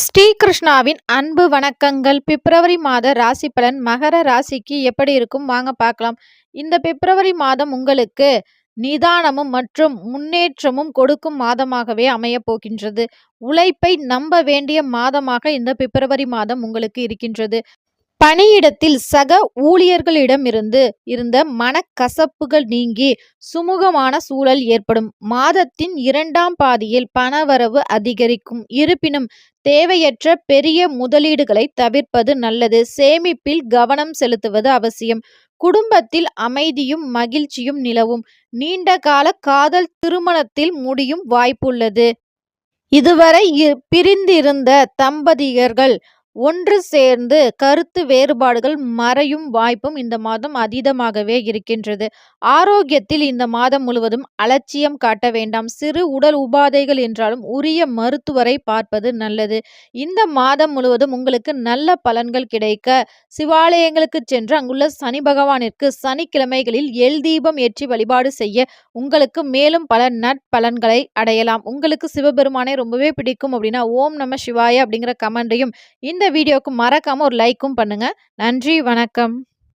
ஸ்ரீகிருஷ்ணாவின் அன்பு வணக்கங்கள். பிப்ரவரி மாத ராசி பலன் மகர ராசிக்கு எப்படி இருக்கும் வாங்க பார்க்கலாம். இந்த பிப்ரவரி மாதம் உங்களுக்கு நிதானமும் மற்றும் முன்னேற்றமும் கொடுக்கும் மாதமாகவே அமையப் போகின்றது. உழைப்பை நம்ப வேண்டிய மாதமாக இந்த பிப்ரவரி மாதம் உங்களுக்கு இருக்கின்றது. பணியிடத்தில் சக ஊழியர்களிடமிருந்து இருந்த மனக்கசப்புகள் நீங்கி சுமூகமான சூழல் ஏற்படும். மாதத்தின் இரண்டாம் பாதியில் பணவரவு அதிகரிக்கும். இருப்பினும் தேவையற்ற பெரிய முதலீடுகளை தவிர்ப்பது நல்லது. சேமிப்பில் கவனம் செலுத்துவது அவசியம். குடும்பத்தில் அமைதியும் மகிழ்ச்சியும் நிலவும். நீண்டகால காதல் திருமணத்தில் முடியும் வாய்ப்புள்ளது. இதுவரை பிரிந்திருந்த தம்பதியர்கள் ஒன்று சேர்ந்து கருத்து வேறுபாடுகள் மறையும் வாய்ப்பும் இந்த மாதம் அதீதமாகவே இருக்கின்றது. ஆரோக்கியத்தில் இந்த மாதம் முழுவதும் அலட்சியம் காட்ட வேண்டாம். சிறு உடல் உபாதைகள் என்றாலும் உரிய மருத்துவரை பார்ப்பது நல்லது. இந்த மாதம் முழுவதும் உங்களுக்கு நல்ல பலன்கள் கிடைக்க சிவாலயங்களுக்கு சென்று அங்குள்ள சனி பகவானிற்கு சனிக்கிழமைகளில் எல் தீபம் ஏற்றி வழிபாடு செய்ய உங்களுக்கு மேலும் பல நற்பலன்களை அடையலாம். உங்களுக்கு சிவபெருமானை ரொம்பவே பிடிக்கும் அப்படின்னா ஓம் நம சிவாய அப்படிங்கிற கமெண்டையும் இந்த வீடியோக்கு மறக்காம ஒரு லைக்கும் பண்ணுங்க. நன்றி, வணக்கம்.